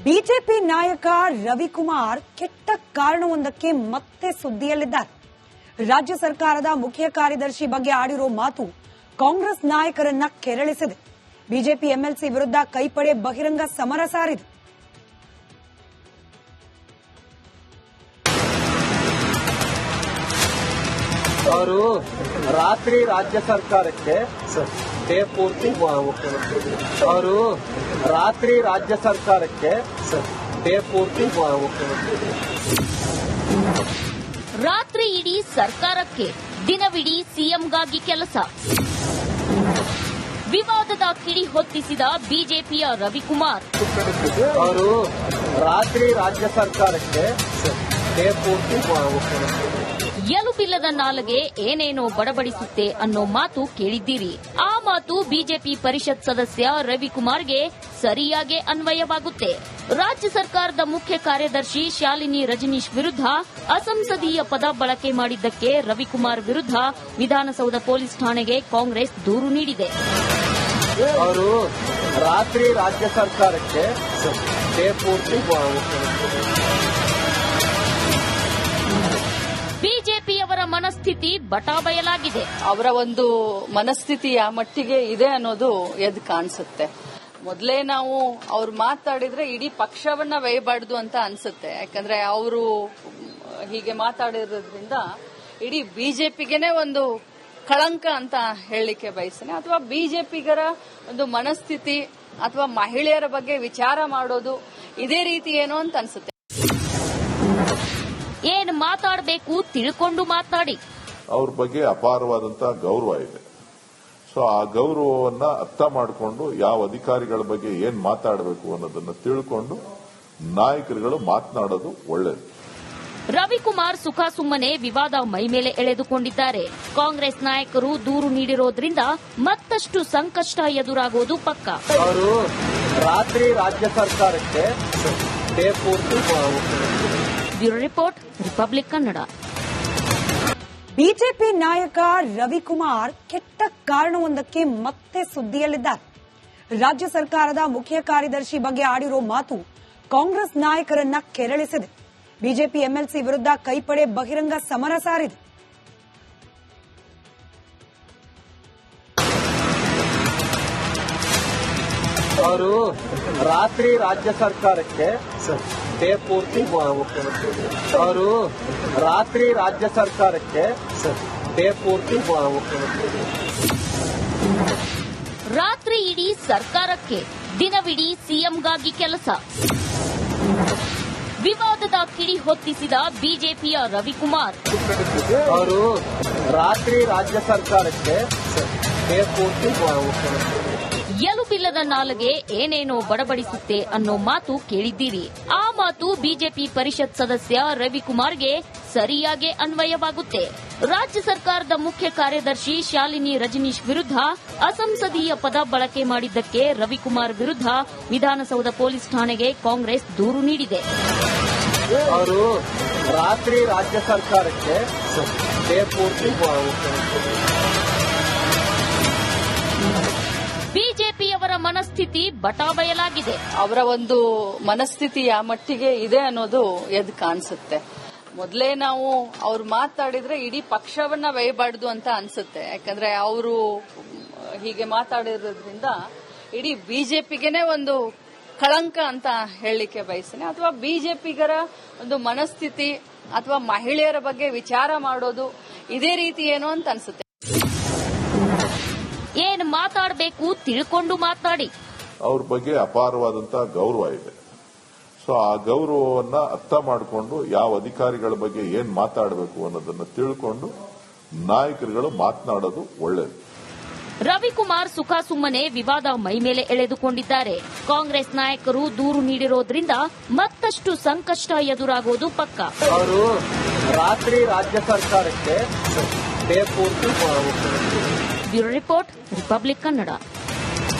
BJP ನಾಯಕ ರವಿಕುಮಾರ್ ಕೆಟ್ಟ ಕಾರಣವೊಂದಕ್ಕೆ ಮತ್ತೆ ಸುದ್ದಿಯಲ್ಲಿದ್ದಾರೆ. ರಾಜ್ಯ ಸರ್ಕಾರದ ಮುಖ್ಯ ಕಾರ್ಯದರ್ಶಿ ಬಗ್ಗೆ ಆಡಿರೋ ಮಾತು ಕಾಂಗ್ರೆಸ್ ನಾಯಕರನ್ನ ಕೆರಳಿಸಿದೆ. ಬಿಜೆಪಿ ಎಂಎಲ್ಸಿ ವಿರುದ್ಧ ಕೈಪಡೆ ಬಹಿರಂಗ ಸಮರ ಸಾರಿದೆ. ಅವರು ರಾತ್ರಿ ರಾಜ್ಯ ಸರ್ಕಾರಕ್ಕೆ ಡೇ ಪೂರ್ತಿ ಮುಖ್ಯಮಂತ್ರಿ ಅವರು ರಾತ್ರಿ ರಾಜ್ಯ ಸರ್ಕಾರಕ್ಕೆ ಡೇ ಪೂರ್ತಿ ಮುಖ್ಯಮಂತ್ರಿ ರಾತ್ರಿ ಇಡೀ ಸರ್ಕಾರಕ್ಕೆ ದಿನವಿಡೀ ಸಿಎಂಗಾಗಿ ಕೆಲಸ. ವಿವಾದದ ಕಿಡಿ ಹೊತ್ತಿಸಿದ ಬಿಜೆಪಿಯ ರವಿಕುಮಾರ್ ಅವರು ರಾತ್ರಿ ರಾಜ್ಯ ಸರ್ಕಾರಕ್ಕೆ ಡೇ ಪೂರ್ತಿ ಮುಖ್ಯಮಂತ್ರಿ ಎಲುಬಿಲ್ಲದ ನಾಲಗೆ ಏನೇನೋ ಬಡಬಡಿಸುತ್ತೆ ಅನ್ನೋ ಮಾತು ಕೇಳಿದ್ದೀರಿ. ಆ ಮಾತು ಬಿಜೆಪಿ ಪರಿಷತ್ ಸದಸ್ಯ ರವಿಕುಮಾರ್ಗೆ ಸರಿಯಾಗಿ ಅನ್ವಯವಾಗುತ್ತೆ. ರಾಜ್ಯ ಸರ್ಕಾರದ ಮುಖ್ಯ ಕಾರ್ಯದರ್ಶಿ ಶಾಲಿನಿ ರಜನೀಶ್ ವಿರುದ್ಧ ಅಸಂಸದೀಯ ಪದ ಬಳಕೆ ಮಾಡಿದ್ದಕ್ಕೆ ರವಿಕುಮಾರ್ ವಿರುದ್ಧ ವಿಧಾನಸೌಧ ಪೊಲೀಸ್ ಠಾಣೆಗೆ ಕಾಂಗ್ರೆಸ್ ದೂರು ನೀಡಿದೆ. ಅವರು ರಾತ್ರಿ ರಾಜ್ಯ ಸರ್ಕಾರಕ್ಕೆ ಡೇ ಪೂರ್ತಿ ಬಿಜೆಪಿಯವರ ಮನಸ್ಥಿತಿ ಬಟಾಬಯಲಾಗಿದೆ. ಅವರ ಒಂದು ಮನಸ್ಥಿತಿ ಆ ಮಟ್ಟಿಗೆ ಇದೆ ಅನ್ನೋದು ಎದ್ದು ಕಾಣಿಸುತ್ತೆ. ಮೊದಲೇ ನಾವು ಅವ್ರು ಮಾತಾಡಿದ್ರೆ ಇಡೀ ಪಕ್ಷವನ್ನ ಬೇಯಬಾರ್ದು ಅಂತ ಅನ್ಸುತ್ತೆ. ಯಾಕಂದ್ರೆ ಅವರು ಹೀಗೆ ಮಾತಾಡಿರೋದ್ರಿಂದ ಇಡೀ ಬಿಜೆಪಿಗೆನೆ ಒಂದು ಕಳಂಕ ಅಂತ ಹೇಳಲಿಕ್ಕೆ ಬಯಸ್ತೇನೆ. ಅಥವಾ ಬಿಜೆಪಿಗರ ಒಂದು ಮನಸ್ಥಿತಿ ಅಥವಾ ಮಹಿಳೆಯರ ಬಗ್ಗೆ ವಿಚಾರ ಮಾಡೋದು ಇದೇ ರೀತಿ ಏನೋ ಅಂತ ಅನ್ಸುತ್ತೆ. ಏನ್ ಮಾತಾಡಬೇಕು ತಿಳ್ಕೊಂಡು ಮಾತಾಡಿ. ಅವ್ರ ಬಗ್ಗೆ ಅಪಾರವಾದಂತಹ ಗೌರವ ಇದೆ. ಸೊ ಆ ಗೌರವವನ್ನ ಅರ್ಥ ಮಾಡಿಕೊಂಡು ಯಾವ ಅಧಿಕಾರಿಗಳ ಬಗ್ಗೆ ಏನ್ ಮಾತಾಡಬೇಕು ಅನ್ನೋದನ್ನ ತಿಳ್ಕೊಂಡು ನಾಯಕರುಗಳು ಮಾತನಾಡೋದು ಒಳ್ಳೆಯದು. ರವಿಕುಮಾರ್ ಸುಖಾಸುಮ್ಮನೆ ವಿವಾದ ಮೈಮೇಲೆ ಎಳೆದುಕೊಂಡಿದ್ದಾರೆ. ಕಾಂಗ್ರೆಸ್ ನಾಯಕರು ದೂರು ನೀಡಿರೋದ್ರಿಂದ ಮತ್ತಷ್ಟು ಸಂಕಷ್ಟ ಎದುರಾಗೋದು ಪಕ್ಕ. ಅವರು ರಾತ್ರಿ ರಾಜ್ಯ ಸರ್ಕಾರಕ್ಕೆ ಡೇ ಪೂರ್ತಿ bureau report, Republic Kannada. BJP ನಾಯಕ ರವಿಕುಮಾರ್ ಕೆಟ್ಟ ಕಾರಣವೊಂದಕ್ಕೆ ಮತ್ತೆ ಸುದ್ದಿಯಲ್ಲಿದ್ದಾರೆ. ರಾಜ್ಯ ಸರ್ಕಾರದ ಮುಖ್ಯ ಕಾರ್ಯದರ್ಶಿ ಬಗ್ಗೆ ಆಡಿರೋ ಮಾತು ಕಾಂಗ್ರೆಸ್ ನಾಯಕರನ್ನ ಕೆರಳಿಸಿದೆ. ಬಿಜೆಪಿ ಎಂಎಲ್ಸಿ ವಿರುದ್ಧ ಕೈಪಡೆ ಬಹಿರಂಗ ಸಮರ ಸಾರಿದೆ. ಅವರು ರಾತ್ರಿ ರಾಜ್ಯ ಸರ್ಕಾರಕ್ಕೆ ಡೇ ಪೂರ್ತಿ ಮುಖ್ಯಮಂತ್ರಿ ಅವರು ರಾತ್ರಿ ರಾಜ್ಯ ಸರ್ಕಾರಕ್ಕೆ ಡೇ ಪೂರ್ತಿ ಮುಖ್ಯಮಂತ್ರಿ ರಾತ್ರಿ ಇಡೀ ಸರ್ಕಾರಕ್ಕೆ ದಿನವಿಡೀ ಸಿಎಂಗಾಗಿ ಕೆಲಸ. ವಿವಾದದ ಕಿಡಿ ಹೊತ್ತಿಸಿದ ಬಿಜೆಪಿಯ ರವಿಕುಮಾರ್ ಅವರು ರಾತ್ರಿ ರಾಜ್ಯ ಸರ್ಕಾರಕ್ಕೆ ಡೇ ಪೂರ್ತಿ ಮುಖ್ಯಮಂತ್ರಿ ಎಲುಬಿಲ್ಲದ ನಾಲಗೆ ಏನೇನೋ ಬಡಬಡಿಸುತ್ತೆ ಅನ್ನೋ ಮಾತು ಕೇಳಿದ್ದೀರಿ. ಆ ಮಾತು ಬಿಜೆಪಿ ಪರಿಷತ್ ಸದಸ್ಯ ರವಿಕುಮಾರ್ಗೆ ಸರಿಯಾಗಿ ಅನ್ವಯವಾಗುತ್ತೆ. ರಾಜ್ಯ ಸರ್ಕಾರದ ಮುಖ್ಯ ಕಾರ್ಯದರ್ಶಿ ಶಾಲಿನಿ ರಜನೀಶ್ ವಿರುದ್ಧ ಅಸಂಸದೀಯ ಪದ ಬಳಕೆ ಮಾಡಿದ್ದಕ್ಕೆ ರವಿಕುಮಾರ್ ವಿರುದ್ಧ ವಿಧಾನಸೌಧ ಪೊಲೀಸ್ ಠಾಣೆಗೆ ಕಾಂಗ್ರೆಸ್ ದೂರು ನೀಡಿದೆ. ಅವರು ರಾತ್ರಿ ರಾಜ್ಯ ಸರ್ಕಾರಕ್ಕೆ ಡೇ ಪೂರ್ತಿ ಬಿಜೆಪಿಯವರ ಮನಸ್ಥಿತಿ ಬಟಾಬಯಲಾಗಿದೆ. ಅವರ ಒಂದು ಮನಸ್ಥಿತಿ ಆ ಮಟ್ಟಿಗೆ ಇದೆ ಅನ್ನೋದು ಎದ್ದು ಕಾಣಿಸುತ್ತೆ. ಮೊದಲೇ ನಾವು ಅವ್ರು ಮಾತಾಡಿದ್ರೆ ಇಡೀ ಪಕ್ಷವನ್ನ ಬೇಯಬಾರ್ದು ಅಂತ ಅನ್ಸುತ್ತೆ. ಯಾಕಂದ್ರೆ ಅವರು ಹೀಗೆ ಮಾತಾಡಿರೋದ್ರಿಂದ ಇಡೀ ಬಿಜೆಪಿಗೆನೆ ಒಂದು ಕಳಂಕ ಅಂತ ಹೇಳಲಿಕ್ಕೆ ಬಯಸ್ತೇನೆ. ಅಥವಾ ಬಿಜೆಪಿಗರ ಒಂದು ಮನಸ್ಥಿತಿ ಅಥವಾ ಮಹಿಳೆಯರ ಬಗ್ಗೆ ವಿಚಾರ ಮಾಡೋದು ಇದೇ ರೀತಿ ಏನೋ ಅಂತ ಅನ್ಸುತ್ತೆ. ಏನ್ ಮಾತಾಡಬೇಕು ತಿಳ್ಕೊಂಡು ಮಾತಾಡಿ. ಅವ್ರ ಬಗ್ಗೆ ಅಪಾರವಾದಂತಹ ಗೌರವ ಇದೆ. ಸೊ ಆ ಗೌರವವನ್ನ ಅರ್ಥ ಮಾಡಿಕೊಂಡು ಯಾವ ಅಧಿಕಾರಿಗಳ ಬಗ್ಗೆ ಏನ್ ಮಾತಾಡಬೇಕು ಅನ್ನೋದನ್ನ ತಿಳ್ಕೊಂಡು ನಾಯಕರುಗಳು ಮಾತನಾಡೋದು ಒಳ್ಳೆಯದು. ರವಿಕುಮಾರ್ ಸುಖಾಸುಮ್ಮನೆ ವಿವಾದ ಮೈಮೇಲೆ ಎಳೆದುಕೊಂಡಿದ್ದಾರೆ. ಕಾಂಗ್ರೆಸ್ ನಾಯಕರು ದೂರು ನೀಡಿರೋದ್ರಿಂದ ಮತ್ತಷ್ಟು ಸಂಕಷ್ಟ ಎದುರಾಗೋದು ಪಕ್ಕ. ಅವರು ರಾತ್ರಿ ರಾಜ್ಯ ಸರ್ಕಾರಕ್ಕೆ ಡೇ ಪೂರ್ತಿ bureau report, Republic Kannada.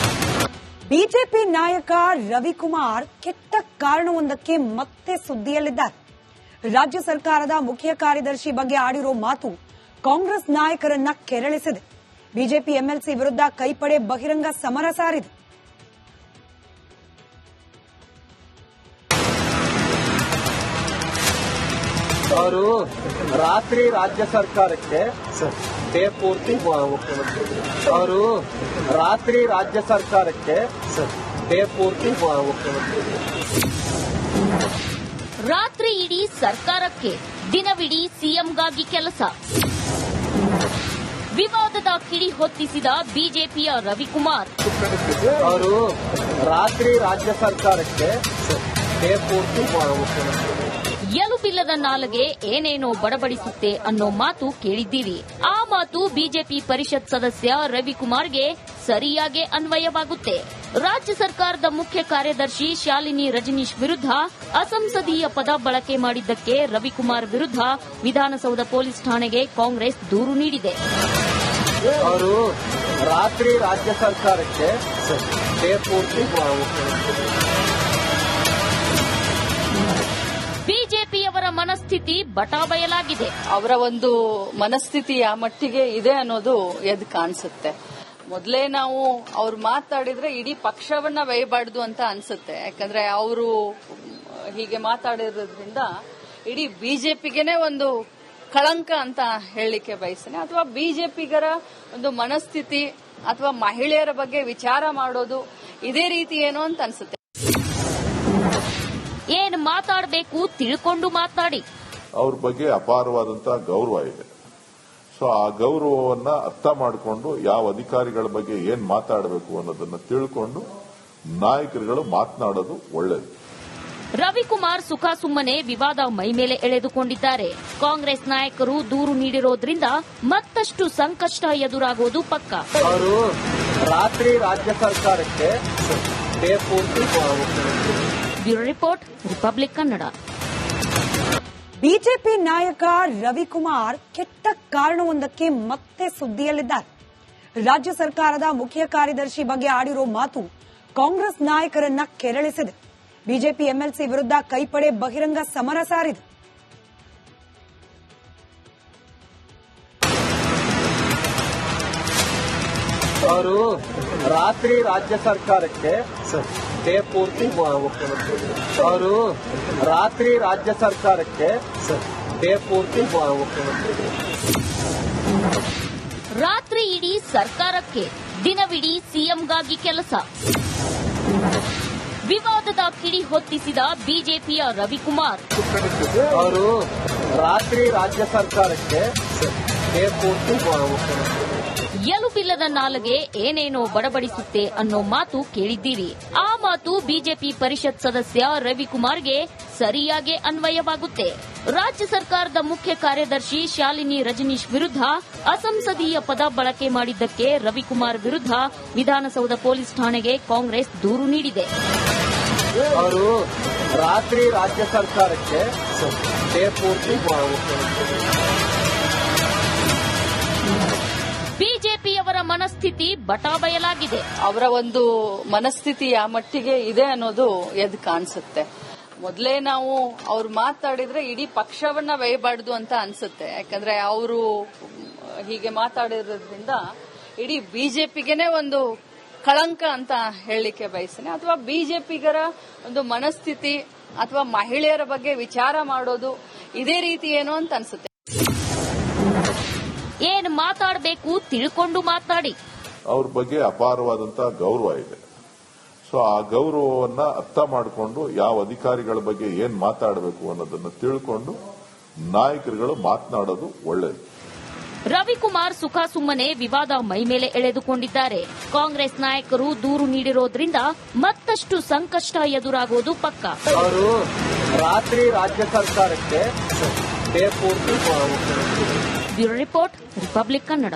BJP ನಾಯಕ ರವಿಕುಮಾರ್ ಕೆಟ್ಟ ಕಾರಣವೊಂದಕ್ಕೆ ಮತ್ತೆ ಸುದ್ದಿಯಲ್ಲಿದ್ದಾರೆ. ರಾಜ್ಯ ಸರ್ಕಾರದ ಮುಖ್ಯ ಕಾರ್ಯದರ್ಶಿ ಬಗ್ಗೆ ಆಡಿರೋ ಮಾತು ಕಾಂಗ್ರೆಸ್ ನಾಯಕರನ್ನ ಕೆರಳಿಸಿದೆ. ಬಿಜೆಪಿ ಎಂಎಲ್ಸಿ ವಿರುದ್ಧ ಕೈಪಡೆ ಬಹಿರಂಗ ಸಮರ ಸಾರಿದೆ. ಅವರು ರಾತ್ರಿ ರಾಜ್ಯ ಸರ್ಕಾರಕ್ಕೆ ಬೇಪೂರ್ತಿ ಅವರು ರಾತ್ರಿ ರಾಜ್ಯ ಸರ್ಕಾರಕ್ಕೆ ಬೇಪೂರ್ತಿ ರಾತ್ರಿ ಇಡೀ ಸರ್ಕಾರಕ್ಕೆ, ದಿನವಿಡೀ ಸಿಎಂಗಾಗಿ ಕೆಲಸ. ವಿವಾದದ ಕಿಡಿ ಹೊತ್ತಿಸಿದ ಬಿಜೆಪಿಯ ರವಿಕುಮಾರ್. ಅವರು ರಾತ್ರಿ ರಾಜ್ಯ ಸರ್ಕಾರಕ್ಕೆ ಬೇಪೂರ್ತಿ ಎಲುಬಿಲ್ಲದ ನಾಲಗೆ ಏನೇನೋ ಬಡಬಡಿಸುತ್ತೆ ಅನ್ನೋ ಮಾತು ಕೇಳಿದ್ದೀರಿ. ಆ ಮಾತು ಬಿಜೆಪಿ ಪರಿಷತ್ ಸದಸ್ಯ ರವಿಕುಮಾರ್ಗೆ ಸರಿಯಾಗಿ ಅನ್ವಯವಾಗುತ್ತೆ. ರಾಜ್ಯ ಸರ್ಕಾರದ ಮುಖ್ಯ ಕಾರ್ಯದರ್ಶಿ ಶಾಲಿನಿ ರಜನೀಶ್ ವಿರುದ್ಧ ಅಸಂಸದೀಯ ಪದ ಬಳಕೆ ಮಾಡಿದ್ದಕ್ಕೆ ರವಿಕುಮಾರ್ ವಿರುದ್ಧ ವಿಧಾನಸೌಧ ಪೊಲೀಸ್ ಠಾಣೆಗೆ ಕಾಂಗ್ರೆಸ್ ದೂರು ನೀಡಿದೆ. ಅವರು ರಾತ್ರಿ ರಾಜ್ಯ ಸರ್ಕಾರಕ್ಕೆ ಬೇಪೂರ್ತಿ ಬಿಜೆಪಿಯವರ ಮನಸ್ಥಿತಿ ಬಟಾಬಯಲಾಗಿದೆ. ಅವರ ಒಂದು ಮನಸ್ಥಿತಿ ಆ ಮಟ್ಟಿಗೆ ಇದೆ ಅನ್ನೋದು ಎದ್ದು ಕಾಣಿಸುತ್ತೆ. ಮೊದಲೇ ನಾವು ಅವ್ರು ಮಾತಾಡಿದ್ರೆ ಇಡೀ ಪಕ್ಷವನ್ನ ವೈಬಾರ್ದು ಅಂತ ಅನ್ಸುತ್ತೆ. ಯಾಕಂದ್ರೆ ಅವರು ಹೀಗೆ ಮಾತಾಡಿರೋದ್ರಿಂದ ಇಡೀ ಬಿಜೆಪಿಗೆನೆ ಒಂದು ಕಳಂಕ ಅಂತ ಹೇಳಲಿಕ್ಕೆ ಬಯಸ್ತೇನೆ. ಅಥವಾ ಬಿಜೆಪಿಗರ ಒಂದು ಮನಸ್ಥಿತಿ ಅಥವಾ ಮಹಿಳೆಯರ ಬಗ್ಗೆ ವಿಚಾರ ಮಾಡೋದು ಇದೇ ರೀತಿ ಏನೋ ಅಂತ ಅನ್ಸುತ್ತೆ. ಏನ್ ಮಾತಾಡಬೇಕು ತಿಳ್ಕೊಂಡು ಮಾತಾಡಿ. ಅವ್ರ ಬಗ್ಗೆ ಅಪಾರವಾದಂತಹ ಗೌರವ ಇದೆ. ಸೊ ಆ ಗೌರವವನ್ನ ಅರ್ಥ ಮಾಡಿಕೊಂಡು ಯಾವ ಅಧಿಕಾರಿಗಳ ಬಗ್ಗೆ ಏನ್ ಮಾತಾಡಬೇಕು ಅನ್ನೋದನ್ನ ತಿಳ್ಕೊಂಡು ನಾಯಕರುಗಳು ಮಾತನಾಡೋದು ಒಳ್ಳೆಯದು. ರವಿಕುಮಾರ್ ಸುಖಾಸುಮ್ಮನೆ ವಿವಾದ ಮೈಮೇಲೆ ಎಳೆದುಕೊಂಡಿದ್ದಾರೆ. ಕಾಂಗ್ರೆಸ್ ನಾಯಕರು ದೂರು ನೀಡಿರೋದ್ರಿಂದ ಮತ್ತಷ್ಟು ಸಂಕಷ್ಟ ಎದುರಾಗೋದು ಪಕ್ಕ. ಅವರು ರಾತ್ರಿ ರಾಜ್ಯ ಸರ್ಕಾರಕ್ಕೆ ಬೇಪೂರ್ತಿ bureau report, Republic Kannada. BJP ನಾಯಕ ರವಿಕುಮಾರ್ ಕೆಟ್ಟ ಕಾರಣವೊಂದಕ್ಕೆ ಮತ್ತೆ ಸುದ್ದಿಯಲ್ಲಿದ್ದಾರೆ. ರಾಜ್ಯ ಸರ್ಕಾರದ ಮುಖ್ಯ ಕಾರ್ಯದರ್ಶಿ ಬಗ್ಗೆ ಆಡಿರೋ ಮಾತು ಕಾಂಗ್ರೆಸ್ ನಾಯಕರನ್ನ ಕೆರಳಿಸಿದೆ. ಬಿಜೆಪಿ ಎಂಎಲ್ಸಿ ವಿರುದ್ಧ ಕೈಪಡೆ ಬಹಿರಂಗ ಸಮರ ಸಾರಿದೆ. ಅವರು ರಾತ್ರಿ ರಾಜ್ಯ ಸರ್ಕಾರಕ್ಕೆ ಬೇಪೂರ್ತಿ ಅವರು ರಾತ್ರಿ ರಾಜ್ಯ ಸರ್ಕಾರಕ್ಕೆ ಬೇಪೂರ್ತಿ ರಾತ್ರಿ ಇಡೀ ಸರ್ಕಾರಕ್ಕೆ, ದಿನವಿಡೀ ಸಿಎಂಗಾಗಿ ಕೆಲಸ. ವಿವಾದದ ಕಿಡಿ ಹೊತ್ತಿಸಿದ ಬಿಜೆಪಿಯ ರವಿಕುಮಾರ್. ಅವರು ರಾತ್ರಿ ರಾಜ್ಯ ಸರ್ಕಾರಕ್ಕೆ ಬೇಪೂರ್ತಿ ಎಲುಬಿಲ್ಲದ ನಾಲಗೆ ಏನೇನೋ ಬಡಬಡಿಸುತ್ತೆ ಅನ್ನೋ ಮಾತು ಕೇಳಿದ್ದೀರಿ. ಆ ಮಾತು ಬಿಜೆಪಿ ಪರಿಷತ್ ಸದಸ್ಯ ರವಿಕುಮಾರ್ಗೆ ಸರಿಯಾಗಿ ಅನ್ವಯವಾಗುತ್ತೆ. ರಾಜ್ಯ ಸರ್ಕಾರದ ಮುಖ್ಯ ಕಾರ್ಯದರ್ಶಿ ಶಾಲಿನಿ ರಜನೀಶ್ ವಿರುದ್ಧ ಅಸಂಸದೀಯ ಪದ ಬಳಕೆ ಮಾಡಿದ್ದಕ್ಕೆ ರವಿಕುಮಾರ್ ವಿರುದ್ಧ ವಿಧಾನಸೌಧ ಪೊಲೀಸ್ ಠಾಣೆಗೆ ಕಾಂಗ್ರೆಸ್ ದೂರು ನೀಡಿದೆ. ಅವರು ರಾತ್ರಿ ರಾಜ್ಯ ಸರ್ಕಾರಕ್ಕೆ ಬೇಪೂರ್ತಿ ಬಿಜೆಪಿಯವರ ಮನಸ್ಥಿತಿ ಬಟಾಬಯಲಾಗಿದೆ. ಅವರ ಒಂದು ಮನಸ್ಥಿತಿ ಆ ಮಟ್ಟಿಗೆ ಇದೆ ಅನ್ನೋದು ಎದ್ದು ಕಾಣಿಸುತ್ತೆ. ಮೊದಲೇ ನಾವು ಅವ್ರು ಮಾತಾಡಿದ್ರೆ ಇಡೀ ಪಕ್ಷವನ್ನ ವೈಬಾರ್ದು ಅಂತ ಅನ್ಸುತ್ತೆ. ಯಾಕಂದ್ರೆ ಅವರು ಹೀಗೆ ಮಾತಾಡಿರೋದ್ರಿಂದ ಇಡೀ ಬಿಜೆಪಿಗೆನೆ ಒಂದು ಕಳಂಕ ಅಂತ ಹೇಳಲಿಕ್ಕೆ ಬಯಸ್ತೇನೆ. ಅಥವಾ ಬಿಜೆಪಿಗರ ಒಂದು ಮನಸ್ಥಿತಿ ಅಥವಾ ಮಹಿಳೆಯರ ಬಗ್ಗೆ ವಿಚಾರ ಮಾಡೋದು ಇದೇ ರೀತಿ ಏನೋ ಅಂತ ಅನ್ಸುತ್ತೆ. ಏನ್ ಮಾತಾಡಬೇಕು ತಿಳ್ಕೊಂಡು ಮಾತಾಡಿ. ಅವ್ರ ಬಗ್ಗೆ ಅಪಾರವಾದಂತಹ ಗೌರವ ಇದೆ. ಸೊ ಆ ಗೌರವವನ್ನ ಅರ್ಥ ಮಾಡಿಕೊಂಡು ಯಾವ ಅಧಿಕಾರಿಗಳ ಬಗ್ಗೆ ಏನ್ ಮಾತಾಡಬೇಕು ಅನ್ನೋದನ್ನ ತಿಳ್ಕೊಂಡು ನಾಯಕರುಗಳು ಮಾತನಾಡೋದು ಒಳ್ಳೆಯದು. ರವಿಕುಮಾರ್ ಸುಖಾಸುಮ್ಮನೆ ವಿವಾದ ಮೈಮೇಲೆ ಎಳೆದುಕೊಂಡಿದ್ದಾರೆ. ಕಾಂಗ್ರೆಸ್ ನಾಯಕರು ದೂರು ನೀಡಿರೋದ್ರಿಂದ ಮತ್ತಷ್ಟು ಸಂಕಷ್ಟ ಎದುರಾಗೋದು ಪಕ್ಕ. ಅವರು ರಾತ್ರಿ ರಾಜ್ಯ ಸರ್ಕಾರಕ್ಕೆ ಬೇಪೂರ್ತಿ ಬ್ಯೂರೋ ರಿಪೋರ್ಟ್, ರಿಪಬ್ಲಿಕ್ ಕನ್ನಡ.